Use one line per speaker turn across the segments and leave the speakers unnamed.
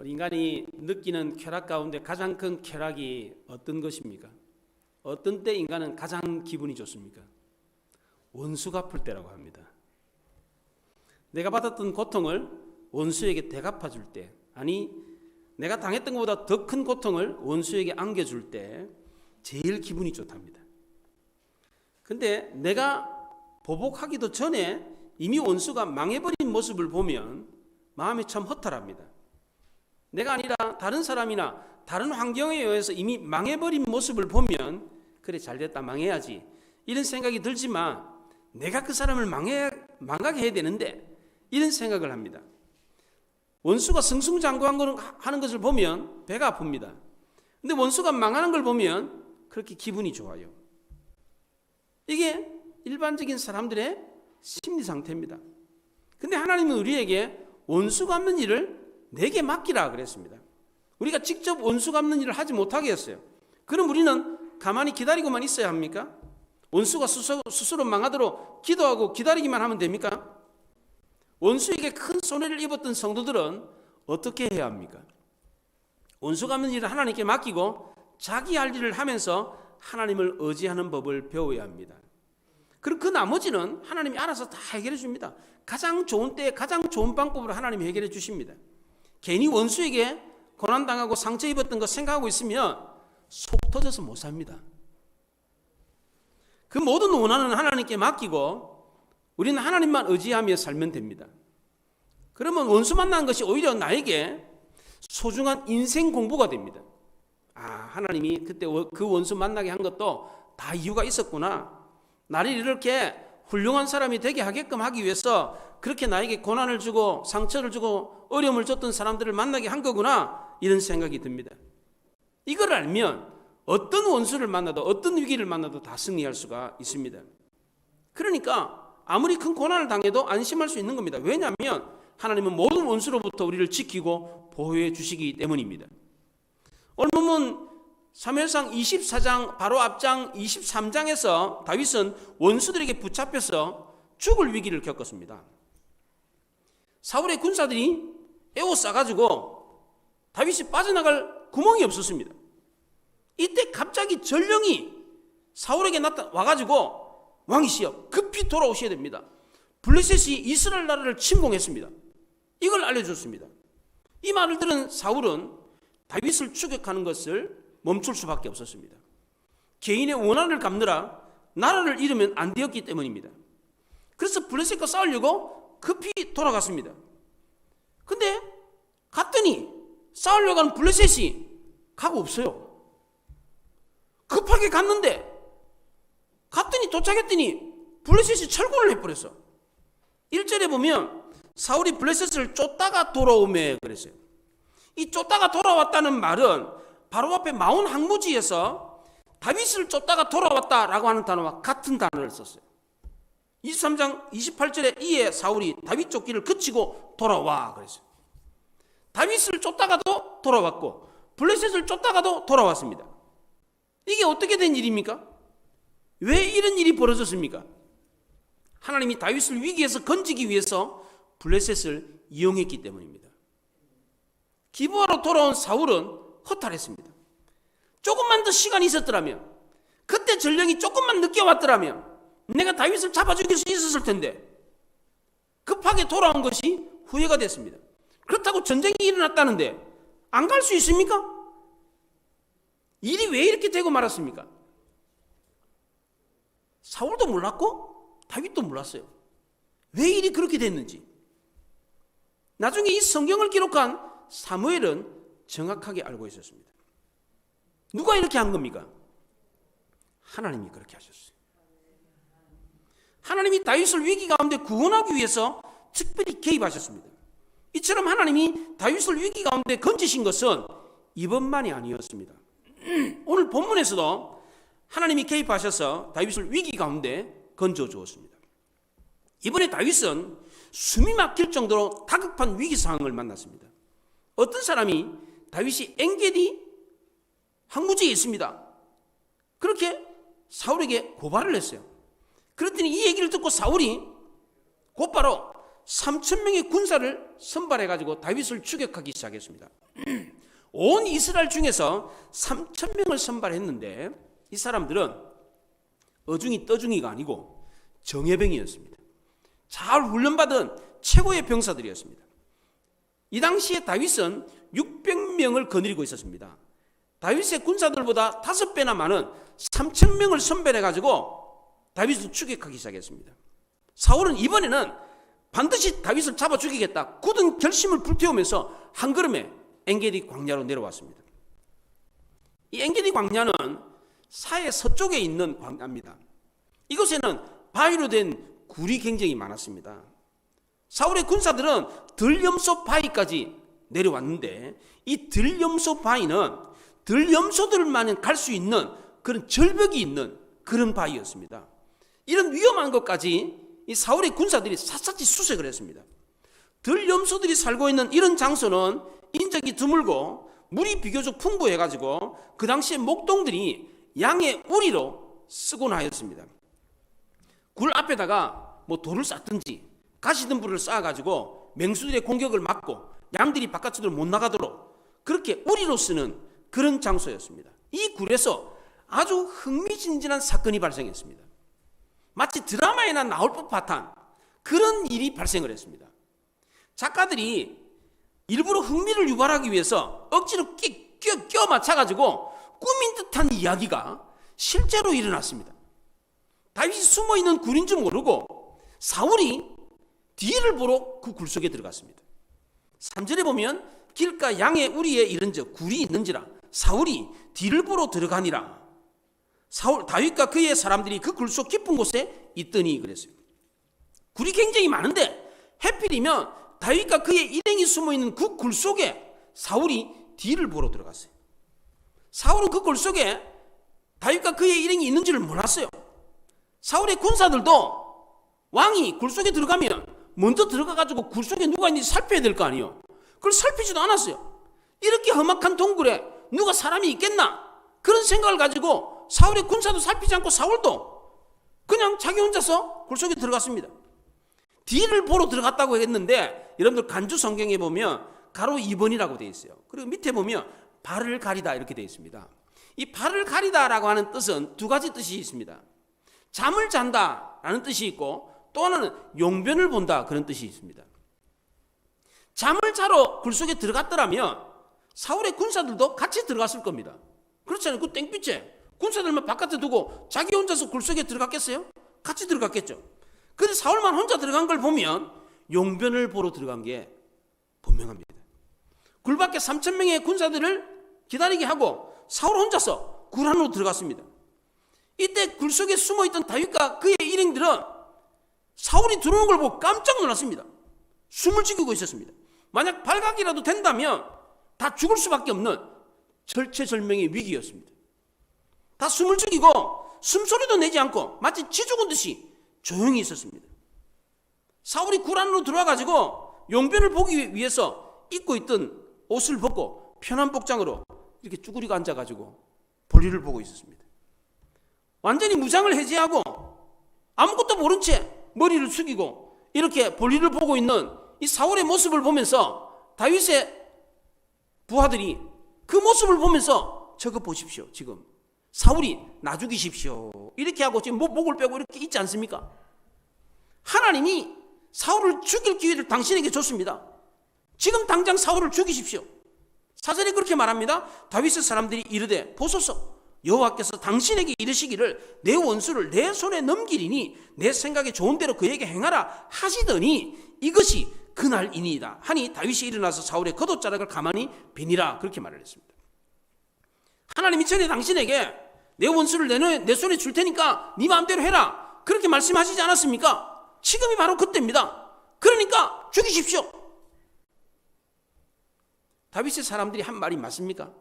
인간이 느끼는 쾌락 가운데 가장 큰 쾌락이 어떤 것입니까? 어떤 때 인간은 가장 기분이 좋습니까? 원수가 갚을 때라고 합니다. 내가 받았던 고통을 원수에게 되갚아 줄 때, 아니 내가 당했던 것보다 더 큰 고통을 원수에게 안겨줄 때 제일 기분이 좋답니다. 근데 내가 보복하기도 전에 이미 원수가 망해버린 모습을 보면 마음이 참 허탈합니다. 내가 아니라 다른 사람이나 다른 환경에 의해서 이미 망해버린 모습을 보면 그래 잘됐다 망해야지 이런 생각이 들지만 내가 그 사람을 망하게 해야 되는데 이런 생각을 합니다. 원수가 승승장구하는 것을 보면 배가 아픕니다. 근데 원수가 망하는 걸 보면 그렇게 기분이 좋아요. 이게 일반적인 사람들의 심리 상태입니다. 근데 하나님은 우리에게 원수 갚는 일을 내게 맡기라 그랬습니다. 우리가 직접 원수 갚는 일을 하지 못하게 했어요. 그럼 우리는 가만히 기다리고만 있어야 합니까? 원수가 스스로 망하도록 기도하고 기다리기만 하면 됩니까? 원수에게 큰 손해를 입었던 성도들은 어떻게 해야 합니까? 원수 갚는 일을 하나님께 맡기고 자기 할 일을 하면서 하나님을 의지하는 법을 배워야 합니다. 그럼 그 나머지는 하나님이 알아서 다 해결해 줍니다. 가장 좋은 때에 가장 좋은 방법으로 하나님이 해결해 주십니다. 괜히 원수에게 고난당하고 상처 입었던 거 생각하고 있으면 속 터져서 못 삽니다. 그 모든 원한은 하나님께 맡기고 우리는 하나님만 의지하며 살면 됩니다. 그러면 원수 만난 것이 오히려 나에게 소중한 인생 공부가 됩니다. 하나님이 그때 그 원수 만나게 한 것도 다 이유가 있었구나. 나를 이렇게 훌륭한 사람이 되게 하게끔 하기 위해서 그렇게 나에게 고난을 주고 상처를 주고 어려움을 줬던 사람들을 만나게 한 거구나 이런 생각이 듭니다. 이걸 알면 어떤 원수를 만나도 어떤 위기를 만나도 다 승리할 수가 있습니다. 그러니까 아무리 큰 고난을 당해도 안심할 수 있는 겁니다. 왜냐하면 하나님은 모든 원수로부터 우리를 지키고 보호해 주시기 때문입니다. 오늘 보면 사무엘상 24장 바로 앞장 23장에서 다윗은 원수들에게 붙잡혀서 죽을 위기를 겪었습니다. 사울의 군사들이 에워싸가지고 다윗이 빠져나갈 구멍이 없었습니다. 이때 갑자기 전령이 사울에게 와가지고 왕이시여 급히 돌아오셔야 됩니다. 블레셋이 이스라엘 나라를 침공했습니다. 이걸 알려줬습니다. 이 말을 들은 사울은 다윗을 추격하는 것을 멈출 수밖에 없었습니다. 개인의 원한을 갚느라 나라를 잃으면 안 되었기 때문입니다. 그래서 블레셋과 싸우려고 급히 돌아갔습니다. 근데 갔더니 싸우려고 하는 블레셋이 가고 없어요. 급하게 갔더니 도착했더니 블레셋이 철군을 해버렸어. 1절에 보면 사울이 블레셋을 쫓다가 돌아오매 그랬어요. 이 쫓다가 돌아왔다는 말은 바로 앞에 마온 항무지에서 다윗을 쫓다가 돌아왔다라고 하는 단어와 같은 단어를 썼어요. 23장 28절에 이에 사울이 다윗 쫓기를 그치고 돌아와 그랬어요. 다윗을 쫓다가도 돌아왔고 블레셋을 쫓다가도 돌아왔습니다. 이게 어떻게 된 일입니까? 왜 이런 일이 벌어졌습니까? 하나님이 다윗을 위기에서 건지기 위해서 블레셋을 이용했기 때문입니다. 기브아로 돌아온 사울은 허탈했습니다. 조금만 더 시간이 있었더라면, 그때 전령이 조금만 늦게 왔더라면 내가 다윗을 잡아 죽일 수 있었을 텐데 급하게 돌아온 것이 후회가 됐습니다. 그렇다고 전쟁이 일어났다는데 안 갈 수 있습니까? 일이 왜 이렇게 되고 말았습니까? 사울도 몰랐고 다윗도 몰랐어요. 왜 일이 그렇게 됐는지. 나중에 이 성경을 기록한 사무엘은 정확하게 알고 있었습니다. 누가 이렇게 한 겁니까? 하나님이 그렇게 하셨어요. 하나님이 다윗을 위기 가운데 구원하기 위해서 특별히 개입하셨습니다. 이처럼 하나님이 다윗을 위기 가운데 건지신 것은 이번만이 아니었습니다. 오늘 본문에서도 하나님이 개입하셔서 다윗을 위기 가운데 건져 주었습니다. 이번에 다윗은 숨이 막힐 정도로 다급한 위기 상황을 만났습니다. 어떤 사람이 다윗이 엔게디 항무지에 있습니다. 그렇게 사울에게 고발을 했어요. 그랬더니 이 얘기를 듣고 사울이 곧바로 3,000명의 군사를 선발해가지고 다윗을 추격하기 시작했습니다. 온 이스라엘 중에서 3,000명을 선발했는데 이 사람들은 어중이 떠중이가 아니고 정예병이었습니다. 잘 훈련받은 최고의 병사들이었습니다. 이 당시에 다윗은 600명을 거느리고 있었습니다. 다윗의 군사들보다 5배나 많은 3,000명을 선별해가지고 다윗을 추격하기 시작했습니다. 사울은 이번에는 반드시 다윗을 잡아 죽이겠다 굳은 결심을 불태우면서 한 걸음에 엔게디 광야로 내려왔습니다. 이 엔게디 광야는 사해 서쪽에 있는 광야입니다. 이곳에는 바위로 된 굴이 굉장히 많았습니다. 사울의 군사들은 들염소 바위까지 내려왔는데 이 들염소 바위는 들염소들만 갈 수 있는 그런 절벽이 있는 그런 바위였습니다. 이런 위험한 것까지 이 사울의 군사들이 샅샅이 수색을 했습니다. 들염소들이 살고 있는 이런 장소는 인적이 드물고 물이 비교적 풍부해가지고 그 당시에 목동들이 양의 우리로 쓰곤 하였습니다. 굴 앞에다가 뭐 돌을 쌓든지 가시덤불을 쌓아가지고 맹수들의 공격을 막고 양들이 바깥으로 못 나가도록 그렇게 우리로 쓰는 그런 장소였습니다. 이 굴에서 아주 흥미진진한 사건이 발생했습니다. 마치 드라마에나 나올 법한 그런 일이 발생을 했습니다. 작가들이 일부러 흥미를 유발하기 위해서 억지로 껴 맞춰가지고 꾸민 듯한 이야기가 실제로 일어났습니다. 다윗이 숨어있는 굴인 줄 모르고 사울이 뒤를 보러 그 굴 속에 들어갔습니다. 3절에 보면 길가 양의 우리에 이른즉 굴이 있는지라 사울이 뒤를 보러 들어가니라. 다윗과 그의 사람들이 그 굴 속 깊은 곳에 있더니 그랬어요. 굴이 굉장히 많은데 해필이면 다윗과 그의 일행이 숨어있는 그 굴 속에 사울이 뒤를 보러 들어갔어요. 사울은 그 굴 속에 다윗과 그의 일행이 있는지를 몰랐어요. 사울의 군사들도 왕이 굴 속에 들어가면 먼저 들어가가지고 굴 속에 누가 있는지 살펴야 될 거 아니에요. 그걸 살피지도 않았어요. 이렇게 험악한 동굴에 누가 사람이 있겠나 그런 생각을 가지고 사울의 군사도 살피지 않고 사울도 그냥 자기 혼자서 굴 속에 들어갔습니다. 뒤를 보러 들어갔다고 했는데 여러분들 간주 성경에 보면 가로 2번이라고 되어 있어요. 그리고 밑에 보면 발을 가리다 이렇게 되어 있습니다. 이 발을 가리다라고 하는 뜻은 두 가지 뜻이 있습니다. 잠을 잔다라는 뜻이 있고 또 하나는 용변을 본다 그런 뜻이 있습니다. 잠을 자러 굴 속에 들어갔더라면 사울의 군사들도 같이 들어갔을 겁니다. 그렇잖아요. 그 땡빛에 군사들만 바깥에 두고 자기 혼자서 굴 속에 들어갔겠어요? 같이 들어갔겠죠. 그런데 사울만 혼자 들어간 걸 보면 용변을 보러 들어간 게 분명합니다. 굴 밖에 3,000명의 군사들을 기다리게 하고 사울 혼자서 굴 안으로 들어갔습니다. 이때 굴 속에 숨어있던 다윗과 그의 일행들은 사울이 들어오는 걸 보고 깜짝 놀랐습니다. 숨을 죽이고 있었습니다. 만약 발각이라도 된다면 다 죽을 수밖에 없는 절체절명의 위기였습니다. 다 숨을 죽이고 숨소리도 내지 않고 마치 쥐 죽은 듯이 조용히 있었습니다. 사울이 굴 안으로 들어와가지고 용변을 보기 위해서 입고 있던 옷을 벗고 편한 복장으로 이렇게 쭈그리고 앉아가지고 볼일을 보고 있었습니다. 완전히 무장을 해제하고 아무것도 모른 채 머리를 숙이고 이렇게 볼일을 보고 있는 이 사울의 모습을 보면서 다윗의 부하들이 그 모습을 보면서 저거 보십시오. 지금 사울이 나 죽이십시오 이렇게 하고 지금 목을 빼고 이렇게 있지 않습니까? 하나님이 사울을 죽일 기회를 당신에게 줬습니다. 지금 당장 사울을 죽이십시오. 사전에 그렇게 말합니다. 다윗의 사람들이 이르되 보소서 여호와께서 당신에게 이르시기를 내 원수를 내 손에 넘기리니 내 생각에 좋은 대로 그에게 행하라 하시더니 이것이 그날이니이다 하니 다윗이 일어나서 사울의 겉옷자락을 가만히 비니라 그렇게 말을 했습니다. 하나님이 전에 당신에게 내 원수를 내 손에 줄 테니까 네 마음대로 해라 그렇게 말씀하시지 않았습니까? 지금이 바로 그때입니다. 그러니까 죽이십시오. 다윗의 사람들이 한 말이 맞습니까?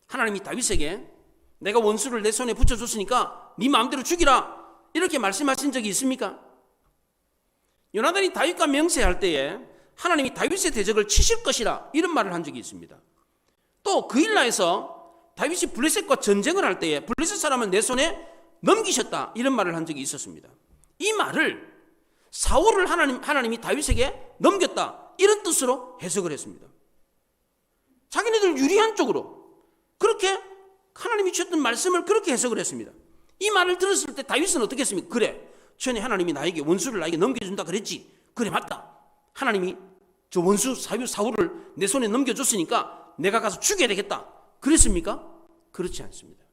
하나님이 다윗에게 내가 원수를 내 손에 붙여줬으니까 네 마음대로 죽이라 이렇게 말씀하신 적이 있습니까? 요나단이 다윗과 명세할 때에 하나님이 다윗의 대적을 치실 것이라 이런 말을 한 적이 있습니다. 또 그일라에서 다윗이 블레셋과 전쟁을 할 때에 블레셋 사람은 내 손에 넘기셨다 이런 말을 한 적이 있었습니다. 이 말을 사울을 하나님이 다윗에게 넘겼다, 이런 뜻으로 해석을 했습니다. 자기네들 유리한 쪽으로 그렇게 하나님이 주셨던 말씀을 그렇게 해석을 했습니다. 이 말을 들었을 때 다윗은 어떻게 했습니까? 그래, 전에 하나님이 원수를 나에게 넘겨준다 그랬지. 그래, 맞다. 하나님이 저 원수 사울을 내 손에 넘겨줬으니까 내가 가서 죽여야 되겠다, 그랬습니까? 그렇지 않습니다.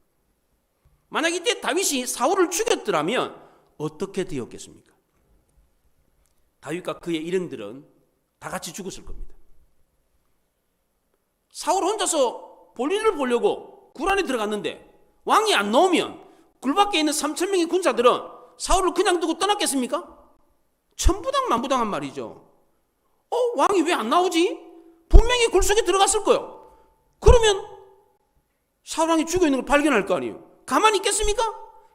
만약 이때 다윗이 사울을 죽였더라면 어떻게 되었겠습니까? 다윗과 그의 일행들은 다 같이 죽었을 겁니다. 사울 혼자서 볼일을 보려고 굴 안에 들어갔는데 왕이 안 나오면 굴 밖에 있는 3,000명의 군사들은 사울을 그냥 두고 떠났겠습니까? 천부당만부당한 말이죠. 왕이 왜 안 나오지? 분명히 굴 속에 들어갔을 거예요. 그러면 사울 왕이 죽어 있는 걸 발견할 거 아니에요. 가만히 있겠습니까?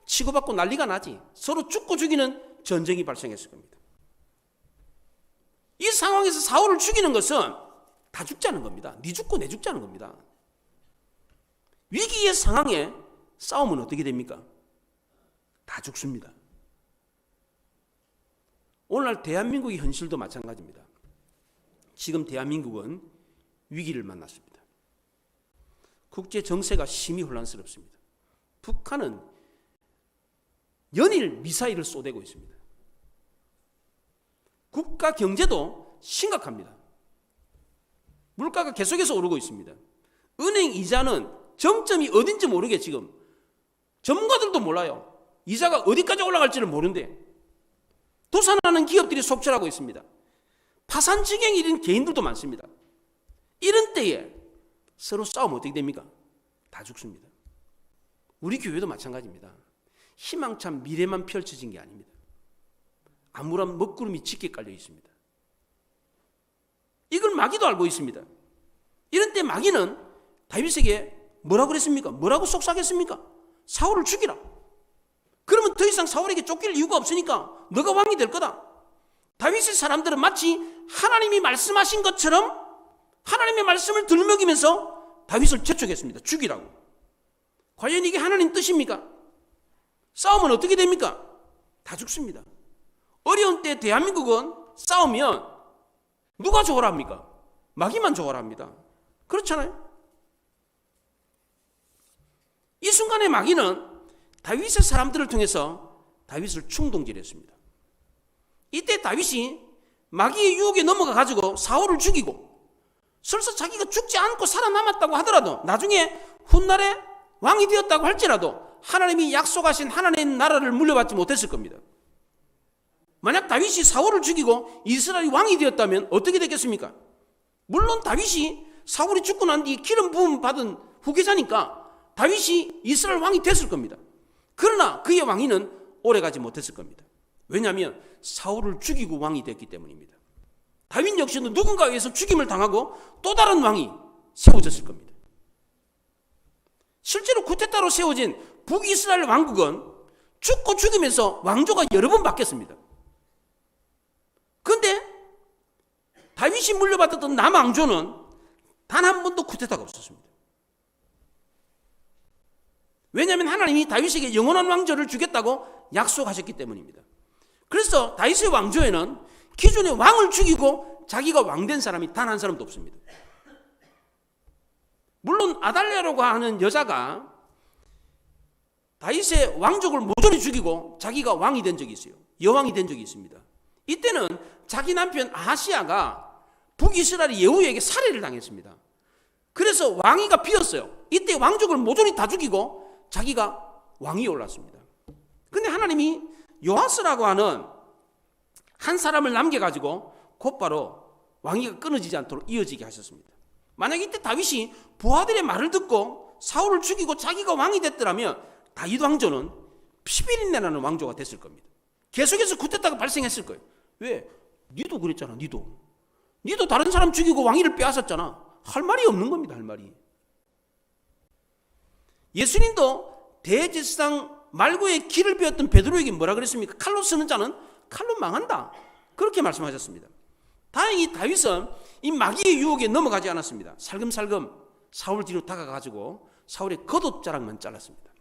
치고받고 난리가 나지. 서로 죽고 죽이는 전쟁이 발생했을 겁니다. 이 상황에서 사울을 죽이는 것은 다 죽자는 겁니다. 네 죽고 내 죽자는 겁니다. 위기의 상황에 싸움은 어떻게 됩니까? 다 죽습니다. 오늘날 대한민국의 현실도 마찬가지입니다. 지금 대한민국은 위기를 만났습니다. 국제 정세가 심히 혼란스럽습니다. 북한은 연일 미사일을 쏘대고 있습니다. 국가 경제도 심각합니다. 물가가 계속해서 오르고 있습니다. 은행 이자는 정점이 어딘지 모르게 지금 전문가들도 몰라요. 이자가 어디까지 올라갈지를 모르는데 도산하는 기업들이 속출하고 있습니다. 파산 지경이 이른 개인들도 많습니다. 이런 때에 서로 싸우면 어떻게 됩니까? 다 죽습니다. 우리 교회도 마찬가지입니다. 희망찬 미래만 펼쳐진 게 아닙니다. 암울한 먹구름이 짙게 깔려 있습니다. 이걸 마귀도 알고 있습니다. 이런 때 마귀는 다윗에게 뭐라고 그랬습니까? 뭐라고 속삭였습니까? 사울을 죽이라. 그러면 더 이상 사울에게 쫓길 이유가 없으니까 너가 왕이 될 거다. 다윗의 사람들은 마치 하나님이 말씀하신 것처럼 하나님의 말씀을 들먹이면서 다윗을 재촉했습니다. 죽이라고. 과연 이게 하나님 뜻입니까? 싸우면 어떻게 됩니까? 다 죽습니다. 어려운 때 대한민국은 싸우면 누가 조화를 합니까? 마귀만 조화를 합니다. 그렇잖아요? 이 순간에 마귀는 다윗의 사람들을 통해서 다윗을 충동질했습니다. 이때 다윗이 마귀의 유혹에 넘어가 가지고 사울을 죽이고 설사 자기가 죽지 않고 살아남았다고 하더라도 나중에 훗날에 왕이 되었다고 할지라도 하나님이 약속하신 하나님의 나라를 물려받지 못했을 겁니다. 만약 다윗이 사울을 죽이고 이스라엘이 왕이 되었다면 어떻게 됐겠습니까? 물론 다윗이 사울이 죽고 난 뒤 기름 부음 받은 후계자니까 다윗이 이스라엘 왕이 됐을 겁니다. 그러나 그의 왕위는 오래가지 못했을 겁니다. 왜냐하면 사울을 죽이고 왕이 됐기 때문입니다. 다윗 역시도 누군가에 의해서 죽임을 당하고 또 다른 왕이 세워졌을 겁니다. 실제로 쿠데타로 세워진 북이스라엘 왕국은 죽고 죽이면서 왕조가 여러 번 바뀌었습니다. 그런데 다윗이 물려받았던 남왕조는 단 한 번도 쿠데타가 없었습니다. 왜냐하면 하나님이 다윗에게 영원한 왕조를 주겠다고 약속하셨기 때문입니다. 그래서 다윗의 왕조에는 기존의 왕을 죽이고 자기가 왕된 사람이 단 한 사람도 없습니다. 물론 아달랴라고 하는 여자가 다윗의 왕족을 모조리 죽이고 자기가 왕이 된 적이 있어요. 여왕이 된 적이 있습니다. 이때는 자기 남편 아하시야가 북이스라엘 예후에게 살해를 당했습니다. 그래서 왕위가 비었어요. 이때 왕족을 모조리 다 죽이고 자기가 왕위에 올랐습니다. 그런데 하나님이 요아스라고 하는 한 사람을 남겨가지고 곧바로 왕위가 끊어지지 않도록 이어지게 하셨습니다. 만약 이때 다윗이 부하들의 말을 듣고 사울을 죽이고 자기가 왕이 됐더라면 다윗 왕조는 피비린내나는 왕조가 됐을 겁니다. 계속해서 쿠데타가 발생했을 거예요. 왜? 니도 그랬잖아. 니도 다른 사람 죽이고 왕위를 빼앗았잖아. 할 말이 없는 겁니다. 할 말이. 예수님도 대제사장 말고의 길을 배웠던 베드로에게 뭐라 그랬습니까? 칼로 쓰는 자는 칼로 망한다. 그렇게 말씀하셨습니다. 다행히 다윗은 이 마귀의 유혹에 넘어가지 않았습니다. 살금살금 사울 뒤로 다가가지고 사울의 겉옷자락만 잘랐습니다.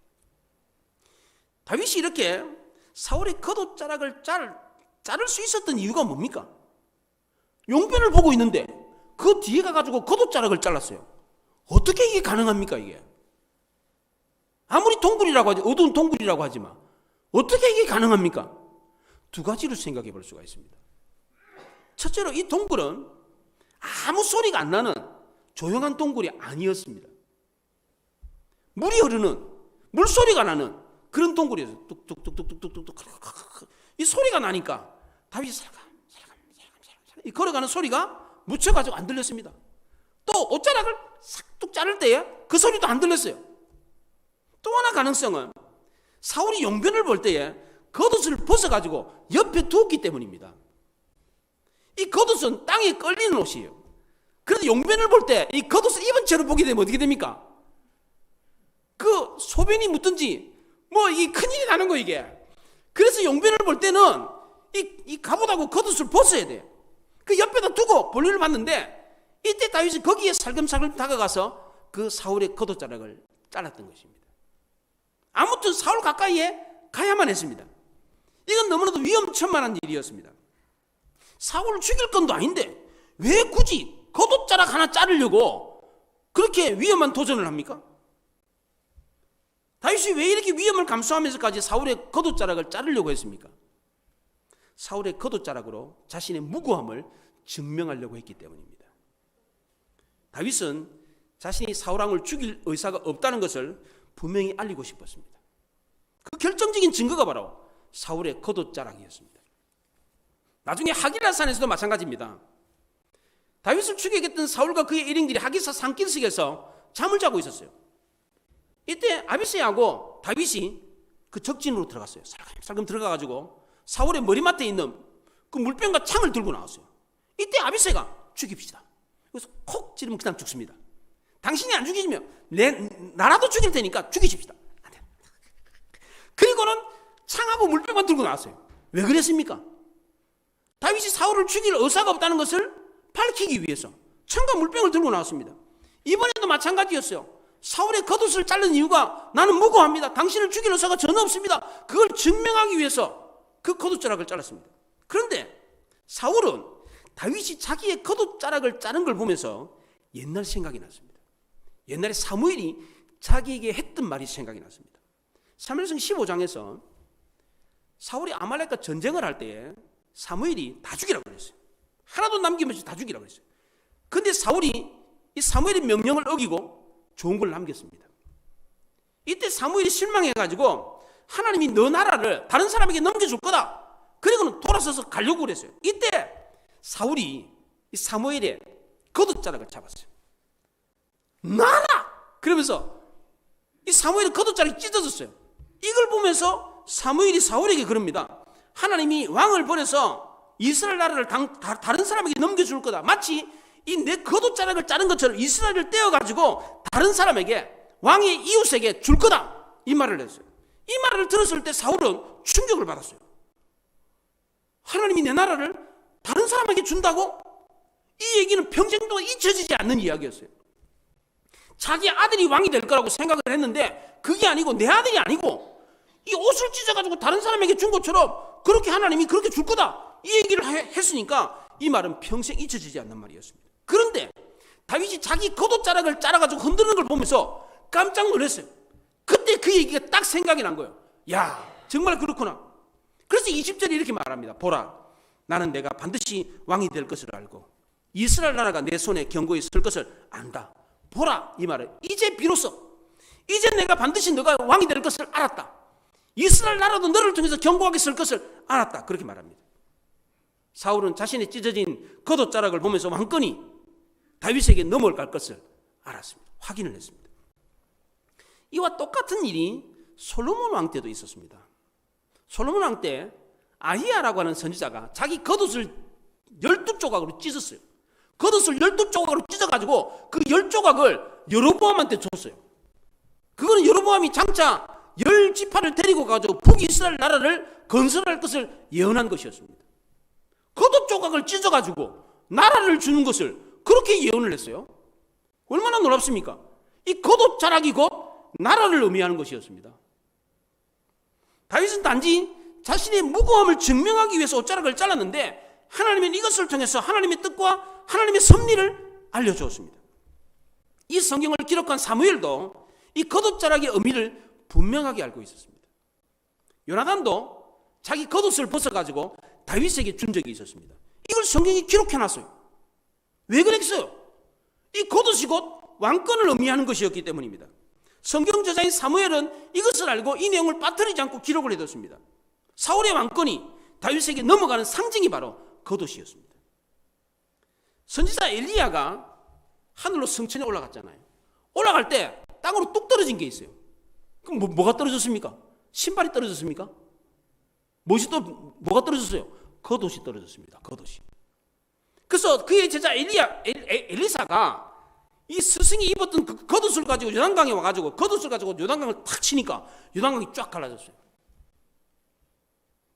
다윗이 이렇게 사울의 겉옷자락을 자를 수 있었던 이유가 뭡니까? 용변을 보고 있는데 그 뒤에 가가지고 겉옷자락을 잘랐어요. 어떻게 이게 가능합니까 이게? 아무리 동굴이라고 하지, 어두운 동굴이라고 하지만 어떻게 이게 가능합니까? 두 가지로 생각해 볼 수가 있습니다. 첫째로 이 동굴은 아무 소리가 안 나는 조용한 동굴이 아니었습니다. 물이 흐르는, 물소리가 나는 그런 동굴이었어요. 뚝뚝뚝뚝뚝뚝뚝. 이 소리가 나니까 다윗이 살감 걸어가는 소리가 묻혀가지고 안 들렸습니다. 또 옷자락을 싹둑 자를 때에 그 소리도 안 들렸어요. 또 하나 가능성은 사울이 용변을 볼 때에 겉옷을 벗어가지고 옆에 두었기 때문입니다. 이 겉옷은 땅에 걸리는 옷이에요. 그래서 용변을 볼 때 이 겉옷을 입은 채로 보게 되면 어떻게 됩니까? 그 소변이 묻든지 뭐 이게 큰일이 나는 거 이게. 그래서 용변을 볼 때는 이 갑옷하고 겉옷을 벗어야 돼요. 그 옆에다 두고 볼일을 봤는데 이때 다윗이 거기에 살금살금 다가가서 그 사울의 겉옷자락을 잘랐던 것입니다. 아무튼 사울 가까이에 가야만 했습니다. 이건 너무나도 위험천만한 일이었습니다. 사울을 죽일 건도 아닌데 왜 굳이 겉옷자락 하나 자르려고 그렇게 위험한 도전을 합니까? 다윗이 왜 이렇게 위험을 감수하면서까지 사울의 겉옷자락을 자르려고 했습니까? 사울의 겉옷자락으로 자신의 무고함을 증명하려고 했기 때문입니다. 다윗은 자신이 사울 왕을 죽일 의사가 없다는 것을 분명히 알리고 싶었습니다. 그 결정적인 증거가 바로 사울의 겉옷자락이었습니다. 나중에 하길라산에서도 마찬가지입니다. 다윗을 죽이겠던 사울과 그의 일행들이 하기사 산길석에서 잠을 자고 있었어요. 이때 아비새하고 다윗이 그 적진으로 들어갔어요. 살금 들어가가지고 사울의 머리맡에 있는 그 물병과 창을 들고 나왔어요. 이때 아비새가 죽입시다. 그래서 콕 찌르면 그냥 죽습니다. 당신이 안 죽이시면 나라도 죽일 테니까 죽이십시다. 그리고는 창하고 물병만 들고 나왔어요. 왜 그랬습니까? 다윗이 사울을 죽일 의사가 없다는 것을 밝히기 위해서 창과 물병을 들고 나왔습니다. 이번에도 마찬가지였어요. 사울의 겉옷을 자른 이유가 나는 무고합니다. 당신을 죽일 의사가 전혀 없습니다. 그걸 증명하기 위해서 그 겉옷자락을 잘랐습니다. 그런데 사울은 다윗이 자기의 겉옷자락을 자른 걸 보면서 옛날 생각이 났습니다. 옛날에 사무엘이 자기에게 했던 말이 생각이 났습니다. 사무엘상 15장에서 사울이 아말렉과 전쟁을 할 때에 사무엘이 다 죽이라고 그랬어요. 하나도 남김없이 다 죽이라고 그랬어요. 그런데 사울이 이 사무엘의 명령을 어기고 좋은 걸 남겼습니다. 이때 사무엘이 실망해가지고 하나님이 너 나라를 다른 사람에게 넘겨줄 거다. 그리고는 돌아서서 가려고 그랬어요. 이때 사울이 이 사무엘의 겉옷자락을 잡았어요. 나라! 그러면서 이 사무엘의 겉옷자락이 찢어졌어요. 이걸 보면서 사무엘이 사울에게 그럽니다. 하나님이 왕을 보내서 이스라엘 나라를 다른 사람에게 넘겨줄 거다. 마치 이 내 겉옷자락을 자른 것처럼 이스라엘을 떼어가지고 다른 사람에게 왕의 이웃에게 줄 거다. 이 말을 했어요. 이 말을 들었을 때 사울은 충격을 받았어요. 하나님이 내 나라를 다른 사람에게 준다고? 이 얘기는 평생 동안 잊혀지지 않는 이야기였어요. 자기 아들이 왕이 될 거라고 생각을 했는데 그게 아니고 내 아들이 아니고 이 옷을 찢어가지고 다른 사람에게 준 것처럼 그렇게 하나님이 그렇게 줄 거다. 이 얘기를 했으니까 이 말은 평생 잊혀지지 않는 말이었습니다. 그런데 다윗이 자기 겉옷자락을 잘라가지고 흔드는 걸 보면서 깜짝 놀랐어요. 그때 그 얘기가 딱 생각이 난 거예요. 야, 정말 그렇구나. 그래서 20절에 이렇게 말합니다. 보라, 나는 내가 반드시 왕이 될 것을 알고 이스라엘 나라가 내 손에 견고히 설 것을 안다. 보라, 이 말은 이제 비로소 이제 내가 반드시 너가 왕이 될 것을 알았다. 이스라엘 나라도 너를 통해서 견고하게 설 것을 알았다. 그렇게 말합니다. 사울은 자신의 찢어진 겉옷자락을 보면서 왕권이 다윗에게 넘어갈 것을 알았습니다. 확인을 했습니다. 이와 똑같은 일이 솔로몬 왕 때도 있었습니다. 솔로몬 왕 때 아히야라고 하는 선지자가 자기 겉옷을 12조각으로 찢었어요. 겉옷을 12조각으로 찢어가지고 그 10조각을 여로보암한테 줬어요. 그거는 여로보암이 장차 10지파를 데리고 가지고 북이스라엘 나라를 건설할 것을 예언한 것이었습니다. 겉옷 조각을 찢어가지고 나라를 주는 것을 그렇게 예언을 했어요. 얼마나 놀랍습니까? 이 겉옷 자락이 곧 나라를 의미하는 것이었습니다. 다윗은 단지 자신의 무고함을 증명하기 위해서 옷자락을 잘랐는데 하나님은 이것을 통해서 하나님의 뜻과 하나님의 섭리를 알려주었습니다. 이 성경을 기록한 사무엘도 이 겉옷자락의 의미를 분명하게 알고 있었습니다. 요나단도 자기 겉옷을 벗어가지고 다윗에게 준 적이 있었습니다. 이걸 성경이 기록해놨어요. 왜 그랬어요? 이 겉옷이 곧 왕권을 의미하는 것이었기 때문입니다. 성경 저자인 사무엘은 이것을 알고 이 내용을 빠뜨리지 않고 기록을 해뒀습니다. 사울의 왕권이 다윗에게 넘어가는 상징이 바로 겉옷이었습니다. 선지자 엘리야가 하늘로 성천에 올라갔잖아요. 올라갈 때 땅으로 뚝 떨어진 게 있어요. 그럼 뭐가 떨어졌습니까? 신발이 떨어졌습니까? 뭐가 떨어졌어요? 겉옷이 떨어졌습니다. 겉옷이. 그래서 그의 제자 엘리사가 이 스승이 입었던 그 겉옷을 가지고 요단강에 와가지고 겉옷을 가지고 요단강을 탁 치니까 요단강이 쫙 갈라졌어요.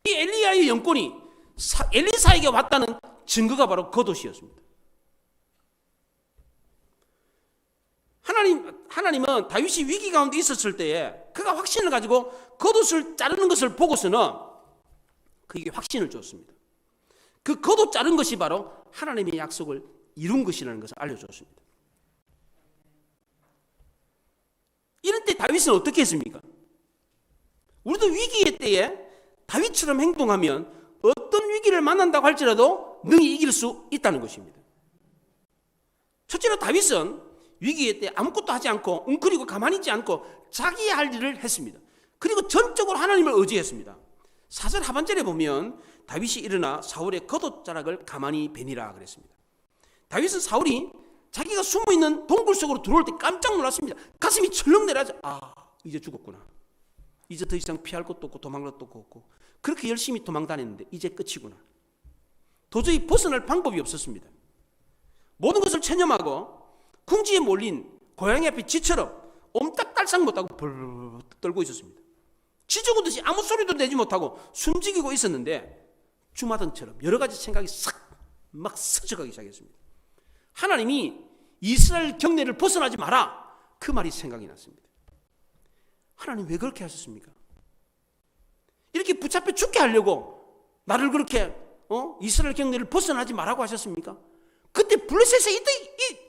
이 엘리야의 영권이 엘리사에게 왔다는 증거가 바로 겉옷이었습니다. 하나님은 다윗이 위기 가운데 있었을 때에 그가 확신을 가지고 겉옷을 자르는 것을 보고서는 그에게 확신을 줬습니다. 그 겉옷 자른 것이 바로 하나님의 약속을 이룬 것이라는 것을 알려줬습니다. 이런 때 다윗은 어떻게 했습니까? 우리도 위기의 때에 다윗처럼 행동하면 어떤 위기를 만난다고 할지라도 능히 이길 수 있다는 것입니다. 첫째로 다윗은 위기의 때 아무것도 하지 않고 웅크리고 가만히 있지 않고 자기의 할 일을 했습니다. 그리고 전적으로 하나님을 의지했습니다. 4절 하반절에 보면 다윗이 일어나 사울의 겉옷자락을 가만히 베니라 그랬습니다. 다윗은 사울이 자기가 숨어있는 동굴 속으로 들어올 때 깜짝 놀랐습니다. 가슴이 철렁 내려앉아. 이제 죽었구나. 이제 더 이상 피할 것도 없고 도망갈 것도 없고 그렇게 열심히 도망 다녔는데 이제 끝이구나. 도저히 벗어날 방법이 없었습니다. 모든 것을 체념하고 궁지에 몰린 고양이 앞에 쥐처럼 옴딱달싹 못하고 벌벌 떨고 있었습니다. 쥐 죽은 듯이 아무 소리도 내지 못하고 숨지기고 있었는데 주마등처럼 여러 가지 생각이 막 스쳐가기 시작했습니다. 하나님이 이스라엘 경내를 벗어나지 마라 그 말이 생각이 났습니다. 하나님 왜 그렇게 하셨습니까? 이렇게 붙잡혀 죽게 하려고 나를 그렇게 이스라엘 경내를 벗어나지 말라고 하셨습니까? 그때 블레셋에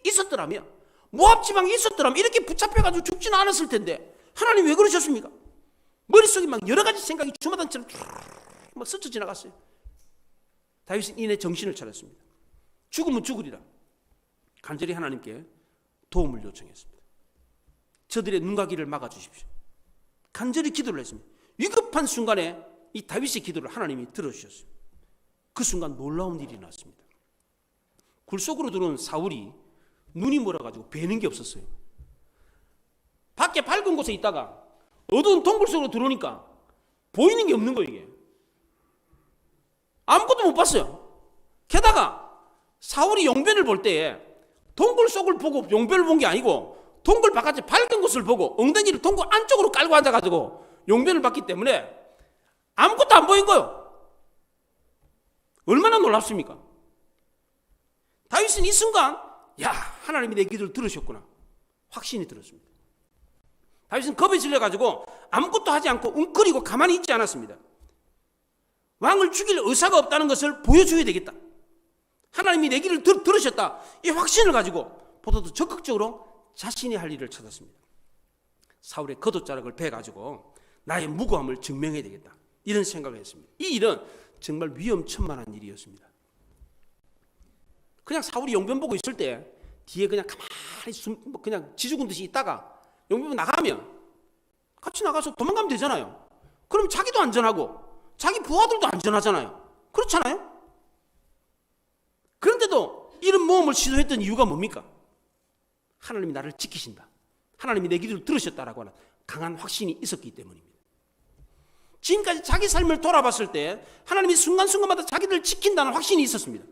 있었더라면 모압 지방에 있었더라면 이렇게 붙잡혀가지고 죽지는 않았을 텐데 하나님 왜 그러셨습니까? 머릿속에 막 여러 가지 생각이 주마등처럼 막 스쳐 지나갔어요. 다윗은 이내 정신을 차렸습니다. 죽으면 죽으리라. 간절히 하나님께 도움을 요청했습니다. 저들의 눈과 귀를 막아주십시오. 간절히 기도를 했습니다. 위급한 순간에 이 다윗의 기도를 하나님이 들어주셨어요. 그 순간 놀라운 일이 났습니다. 굴 속으로 들어온 사울이 눈이 멀어가지고 뵈는 게 없었어요. 밖에 밝은 곳에 있다가 어두운 동굴 속으로 들어오니까 보이는 게 없는 거예요. 이게 아무것도 못 봤어요. 게다가 사울이 용변을 볼 때에 동굴 속을 보고 용변을 본 게 아니고 동굴 바깥에 밝은 곳을 보고 엉덩이를 동굴 안쪽으로 깔고 앉아가지고 용변을 봤기 때문에 아무것도 안 보인 거예요. 얼마나 놀랍습니까? 다윗은 이 순간 하나님이 내 기도를 들으셨구나 확신이 들었습니다. 다윗은 겁에 질려가지고 아무것도 하지 않고 웅크리고 가만히 있지 않았습니다. 왕을 죽일 의사가 없다는 것을 보여줘야 되겠다. 하나님이 내 기도를 들으셨다. 이 확신을 가지고 보다도 적극적으로 자신이 할 일을 찾았습니다. 사울의 겉옷자락을 베가지고 나의 무고함을 증명해야 되겠다. 이런 생각을 했습니다. 이 일은 정말 위험천만한 일이었습니다. 그냥 사울이 용변 보고 있을 때 뒤에 그냥 가만히 그냥 지죽은 듯이 있다가 용변 나가면 같이 나가서 도망가면 되잖아요. 그럼 자기도 안전하고 자기 부하들도 안전하잖아요. 그렇잖아요. 그런데도 이런 모험을 시도했던 이유가 뭡니까? 하나님이 나를 지키신다. 하나님이 내 기도를 들으셨다라고 하는 강한 확신이 있었기 때문입니다. 지금까지 자기 삶을 돌아봤을 때 하나님이 순간순간마다 자기를 지킨다는 확신이 있었습니다.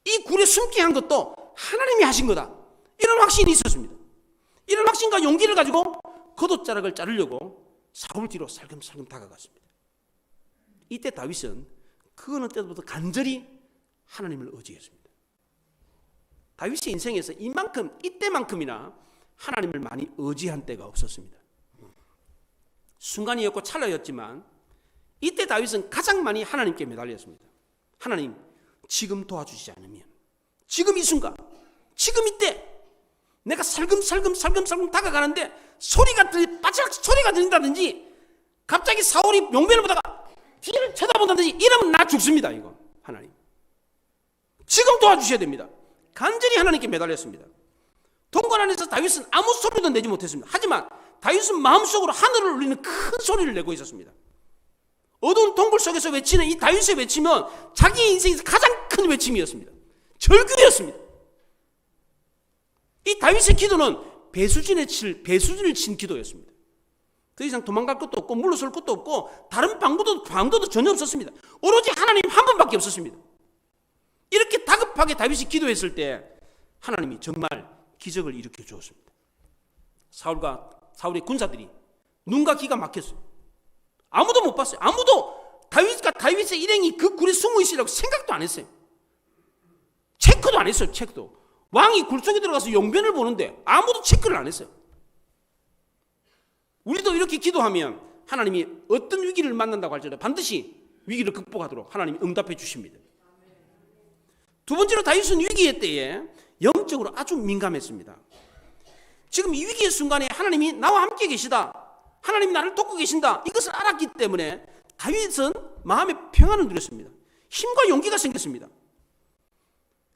이 굴에 숨게 한 것도 하나님이 하신 거다. 이런 확신이 있었습니다. 이런 확신과 용기를 가지고 겉옷자락을 자르려고 사울 뒤로 살금살금 다가갔습니다. 이때 다윗은 그 어느 때보다 간절히 하나님을 의지했습니다. 다윗의 인생에서 이때만큼이나 하나님을 많이 의지한 때가 없었습니다. 순간이었고 찰나였지만 이때 다윗은 가장 많이 하나님께 매달렸습니다. 하나님, 지금 도와주시지 않으면, 지금 이 순간, 지금 이때 내가 살금살금 다가가는데 바짝 소리가 들린다든지, 갑자기 사울이 용변을 보다가 뒤를 쳐다본다든지 이러면 나 죽습니다. 이거 하나님, 지금 도와주셔야 됩니다. 간절히 하나님께 매달렸습니다. 동굴 안에서 다윗은 아무 소리도 내지 못했습니다. 하지만 다윗은 마음속으로 하늘을 울리는 큰 소리를 내고 있었습니다. 어두운 동굴 속에서 외치는 이 다윗의 외침은 자기 인생에서 가장 큰 외침이었습니다. 절규였습니다. 이 다윗의 기도는 배수진을 친 기도였습니다. 더 이상 도망갈 것도 없고 물러설 것도 없고 다른 방도도 전혀 없었습니다. 오로지 하나님 한 분밖에 없었습니다. 이렇게 다급하게 다윗이 기도했을 때 하나님이 정말 기적을 일으켜 주었습니다. 사울의 군사들이 눈과 귀가 막혔어요. 아무도 못 봤어요. 아무도 다윗의 일행이 그 굴에 숨어 있으라고 생각도 안 했어요. 체크도 안 했어요. 체크도. 왕이 굴 속에 들어가서 용변을 보는데 아무도 체크를 안 했어요. 우리도 이렇게 기도하면 하나님이 어떤 위기를 만난다고 할지라도 반드시 위기를 극복하도록 하나님이 응답해 주십니다. 두 번째로 다윗은 위기의 때에 영적으로 아주 민감했습니다. 지금 이 위기의 순간에 하나님이 나와 함께 계시다, 하나님이 나를 돕고 계신다, 이것을 알았기 때문에 다윗은 마음의 평안을 누렸습니다. 힘과 용기가 생겼습니다.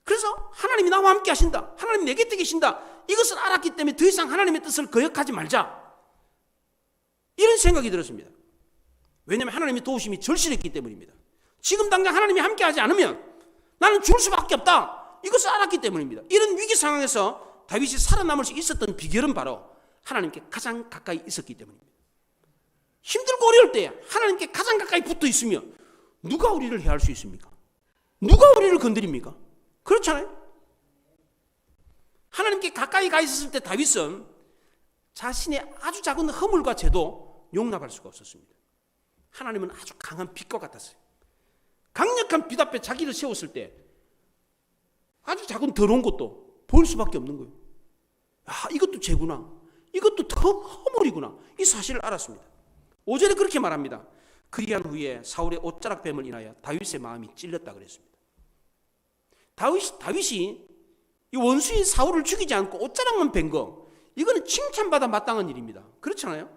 그래서 하나님이 나와 함께 하신다, 하나님 내 곁에 계신다, 이것을 알았기 때문에 더 이상 하나님의 뜻을 거역하지 말자, 이런 생각이 들었습니다. 왜냐하면 하나님의 도우심이 절실했기 때문입니다. 지금 당장 하나님이 함께 하지 않으면 나는 죽을 수밖에 없다, 이것을 알았기 때문입니다. 이런 위기 상황에서 다윗이 살아남을 수 있었던 비결은 바로 하나님께 가장 가까이 있었기 때문입니다. 힘들고 어려울 때 하나님께 가장 가까이 붙어 있으면 누가 우리를 해할 수 있습니까? 누가 우리를 건드립니까? 그렇잖아요. 하나님께 가까이 가 있었을 때 다윗은 자신의 아주 작은 허물과 죄도 용납할 수가 없었습니다. 하나님은 아주 강한 빛과 같았어요. 강력한 빛 앞에 자기를 세웠을 때 아주 작은 더러운 것도 보일 수밖에 없는 거예요. 아, 이것도 죄구나, 이것도 허물이구나, 이 사실을 알았습니다. 5절에 그렇게 말합니다. 그리한 후에 사울의 옷자락 뱀을 인하여 다윗의 마음이 찔렸다 그랬습니다. 다윗이 이 원수인 사울을 죽이지 않고 옷자락만 벤 거, 이거는 칭찬받아 마땅한 일입니다. 그렇잖아요.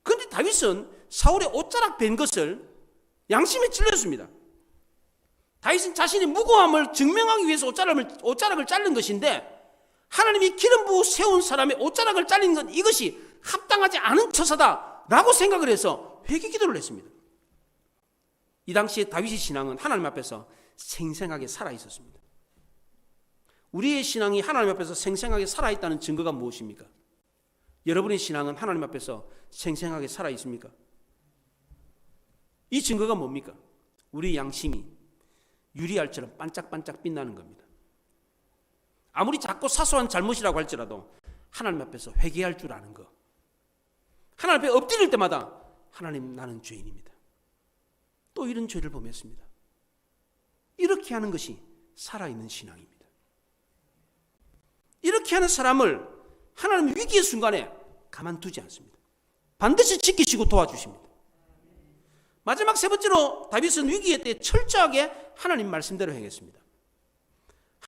그런데 다윗은 사울의 옷자락 벤 것을 양심에 찔렸습니다. 다윗은 자신의 무고함을 증명하기 위해서 옷자락을 자른 것인데, 하나님이 기름 부어 세운 사람의 옷자락을 잘린 건 이것이 합당하지 않은 처사다라고 생각을 해서 회개 기도를 했습니다. 이 당시에 다윗의 신앙은 하나님 앞에서 생생하게 살아있었습니다. 우리의 신앙이 하나님 앞에서 생생하게 살아있다는 증거가 무엇입니까? 여러분의 신앙은 하나님 앞에서 생생하게 살아있습니까? 이 증거가 뭡니까? 우리 양심이 유리알처럼 반짝반짝 빛나는 겁니다. 아무리 작고 사소한 잘못이라고 할지라도 하나님 앞에서 회개할 줄 아는 것, 하나님 앞에 엎드릴 때마다 하나님, 나는 죄인입니다, 또 이런 죄를 범했습니다, 이렇게 하는 것이 살아있는 신앙입니다. 이렇게 하는 사람을 하나님의 위기의 순간에 가만두지 않습니다. 반드시 지키시고 도와주십니다. 마지막 세 번째로 다윗은 위기의 때 철저하게 하나님 말씀대로 행했습니다.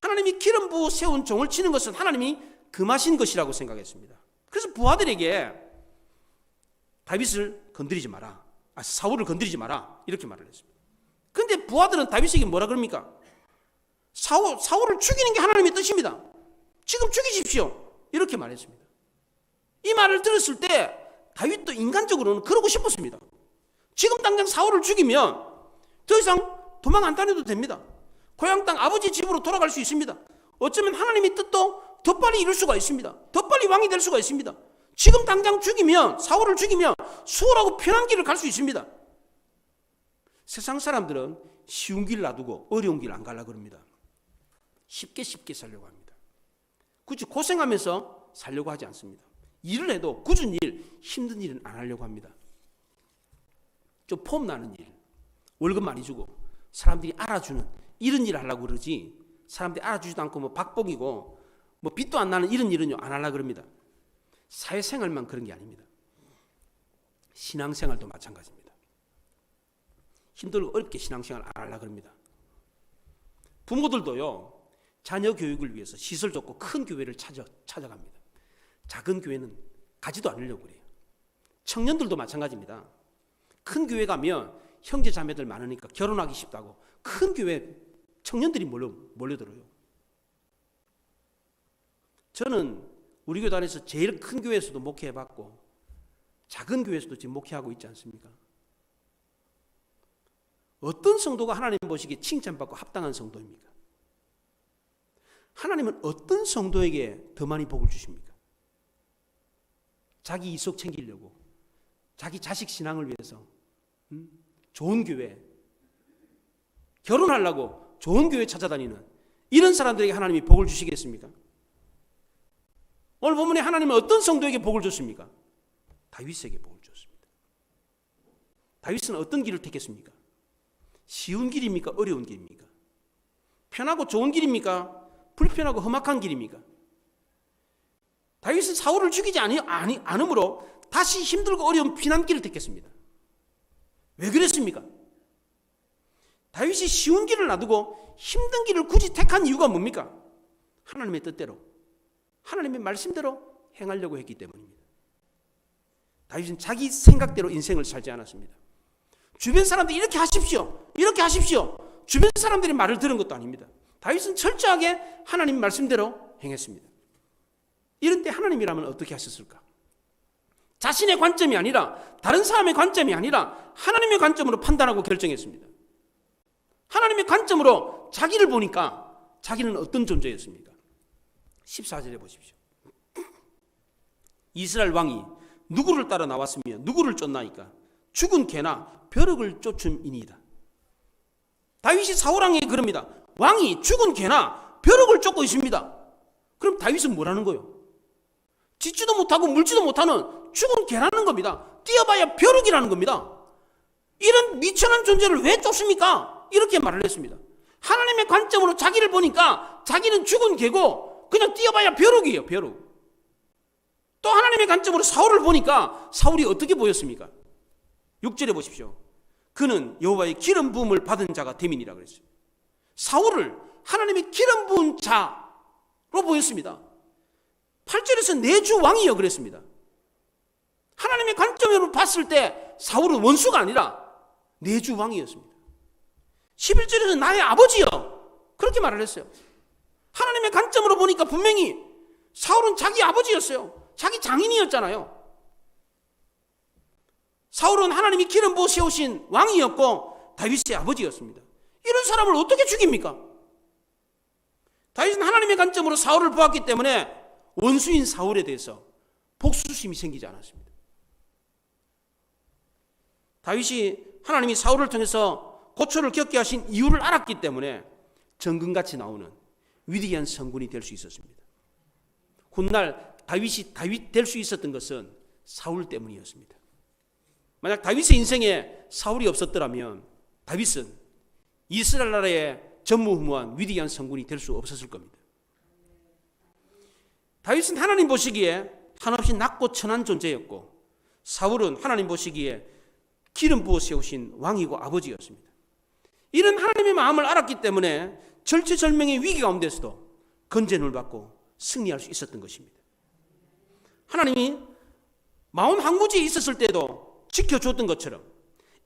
하나님이 기름 부어 세운 종을 치는 것은 하나님이 금하신 것이라고 생각했습니다. 그래서 부하들에게 다윗을 건드리지 마라, 사울을 건드리지 마라, 이렇게 말을 했습니다. 그런데 부하들은 다윗에게 뭐라 그럽니까? 사울을 죽이는 게 하나님의 뜻입니다, 지금 죽이십시오, 이렇게 말했습니다. 이 말을 들었을 때 다윗도 인간적으로는 그러고 싶었습니다. 지금 당장 사울을 죽이면 더 이상 도망 안 다녀도 됩니다. 고향 땅 아버지 집으로 돌아갈 수 있습니다. 어쩌면 하나님의 뜻도 더 빨리 이룰 수가 있습니다. 더 빨리 왕이 될 수가 있습니다. 지금 당장 죽이면, 사울을 죽이면 수월하고 편한 길을 갈 수 있습니다. 세상 사람들은 쉬운 길 놔두고 어려운 길 안 가려고 합니다. 쉽게 살려고 합니다. 굳이 고생하면서 살려고 하지 않습니다. 일을 해도 굳은 일, 힘든 일은 안 하려고 합니다. 좀 폼 나는 일, 월급 많이 주고 사람들이 알아주는 이런 일을 하려고 그러지, 사람들이 알아주지도 않고 뭐 박복이고 뭐 빚도 안 나는 이런 일은요 안 하려고 그럽니다. 사회생활만 그런 게 아닙니다. 신앙생활도 마찬가지입니다. 힘들고 어렵게 신앙생활 안 하려고 합니다. 부모들도요, 자녀 교육을 위해서 시설 좋고 큰 교회를 찾아갑니다. 작은 교회는 가지도 않으려고 그래요. 청년들도 마찬가지입니다. 큰 교회 가면 형제 자매들 많으니까 결혼하기 쉽다고 큰 교회 청년들이 몰려들어요. 저는 우리 교회 안에서 제일 큰 교회에서도 목회해봤고 작은 교회에서도 지금 목회하고 있지 않습니까? 어떤 성도가 하나님 보시기에 칭찬받고 합당한 성도입니까? 하나님은 어떤 성도에게 더 많이 복을 주십니까? 자기 이속 챙기려고, 자기 자식 신앙을 위해서 좋은 교회, 결혼하려고 좋은 교회 찾아다니는 이런 사람들에게 하나님이 복을 주시겠습니까? 오늘 본문에 하나님은 어떤 성도에게 복을 줬습니까? 다윗에게 복을 줬습니다. 다윗은 어떤 길을 택했습니까? 쉬운 길입니까? 어려운 길입니까? 편하고 좋은 길입니까? 불편하고 험악한 길입니까? 다윗은 사울을 죽이지 않으므로 다시 힘들고 어려운 피난길을 택했습니다. 왜 그랬습니까? 다윗이 쉬운 길을 놔두고 힘든 길을 굳이 택한 이유가 뭡니까? 하나님의 뜻대로, 하나님의 말씀대로 행하려고 했기 때문입니다. 다윗은 자기 생각대로 인생을 살지 않았습니다. 주변 사람들이 이렇게 하십시오, 이렇게 하십시오, 주변 사람들이 말을 들은 것도 아닙니다. 다윗은 철저하게 하나님 말씀대로 행했습니다. 이런 때 하나님이라면 어떻게 하셨을까? 자신의 관점이 아니라, 다른 사람의 관점이 아니라 하나님의 관점으로 판단하고 결정했습니다. 하나님의 관점으로 자기를 보니까 자기는 어떤 존재였습니까? 14절에 보십시오. 이스라엘 왕이 누구를 따라 나왔으며 누구를 쫓나이까? 죽은 개나 벼룩을 쫓음이니이다. 다윗이 사울왕에게 그럽니다. 왕이 죽은 개나 벼룩을 쫓고 있습니다. 그럼 다윗은 뭐라는 거예요? 짖지도 못하고 물지도 못하는 죽은 개라는 겁니다. 뛰어봐야 벼룩이라는 겁니다. 이런 미천한 존재를 왜 쫓습니까? 이렇게 말을 했습니다. 하나님의 관점으로 자기를 보니까 자기는 죽은 개고 그냥 뛰어봐야 벼룩이에요. 벼룩. 또 하나님의 관점으로 사울을 보니까 사울이 어떻게 보였습니까? 6절에 보십시오. 그는 여호와의 기름 부음을 받은 자가 됨이니라 그랬어요. 사울을 하나님의 기름 부은 자로 보였습니다. 8절에서 내 주 왕이여 그랬습니다. 하나님의 관점으로 봤을 때 사울은 원수가 아니라 내 주 왕이었습니다. 11절에서 나의 아버지여 그렇게 말을 했어요. 하나님의 관점으로 보니까 분명히 사울은 자기 아버지였어요. 자기 장인이었잖아요. 사울은 하나님이 기름 부어 세우신 왕이었고 다윗의 아버지였습니다. 이런 사람을 어떻게 죽입니까? 다윗은 하나님의 관점으로 사울을 보았기 때문에 원수인 사울에 대해서 복수심이 생기지 않았습니다. 다윗이 하나님이 사울을 통해서 고초를 겪게 하신 이유를 알았기 때문에 정금같이 나오는 위대한 성군이 될 수 있었습니다. 훗날 다윗이 다윗 될 수 있었던 것은 사울 때문이었습니다. 만약 다윗의 인생에 사울이 없었더라면 다윗은 이스라엘 나라의 전무후무한 위대한 성군이 될 수 없었을 겁니다. 다윗은 하나님 보시기에 한없이 낮고 천한 존재였고 사울은 하나님 보시기에 기름 부어 세우신 왕이고 아버지였습니다. 이런 하나님의 마음을 알았기 때문에 절체절명의 위기 가운데서도 건전을 받고 승리할 수 있었던 것입니다. 하나님이 마온 황무지에 있었을 때도 지켜줬던 것처럼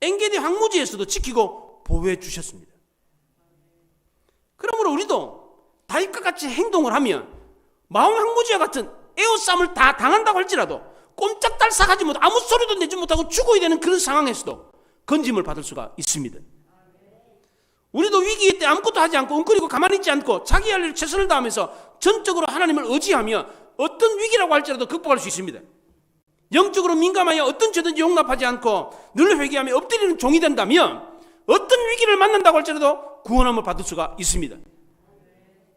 엔게디 황무지에서도 지키고 보호해 주셨습니다. 그러므로 우리도 다윗과 같이 행동을 하면 마온 황무지와 같은 에워싸움을 다 당한다고 할지라도 꼼짝달싹하지 못하고 아무 소리도 내지 못하고 죽어야 되는 그런 상황에서도 건짐을 받을 수가 있습니다. 우리도 위기일 때 아무것도 하지 않고 웅크리고 가만히 있지 않고 자기 할 일을 최선을 다하면서 전적으로 하나님을 의지하며 어떤 위기라고 할지라도 극복할 수 있습니다. 영적으로 민감하여 어떤 죄든지 용납하지 않고 늘 회개하며 엎드리는 종이 된다면 어떤 위기를 만난다고 할지라도 구원함을 받을 수가 있습니다.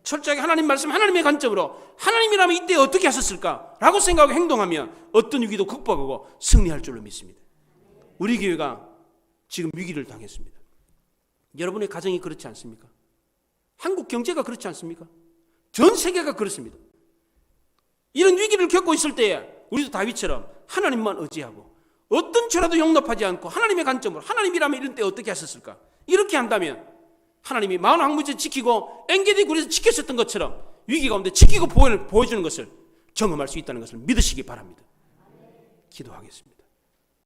철저하게 하나님 말씀, 하나님의 관점으로 하나님이라면 이때 어떻게 하셨을까라고 생각하고 행동하면 어떤 위기도 극복하고 승리할 줄로 믿습니다. 우리 교회가 지금 위기를 당했습니다. 여러분의 가정이 그렇지 않습니까? 한국 경제가 그렇지 않습니까? 전 세계가 그렇습니다. 이런 위기를 겪고 있을 때에 우리도 다윗처럼 하나님만 의지하고 어떤 죄라도 용납하지 않고 하나님의 관점으로 하나님이라면 이런 때 어떻게 하셨을까? 이렇게 한다면 하나님이 마흔 항문제 지키고 엔게디 굴에서 지켰었던 것처럼 위기 가운데 지키고 보여주는 것을 경험할 수 있다는 것을 믿으시기 바랍니다. 기도하겠습니다.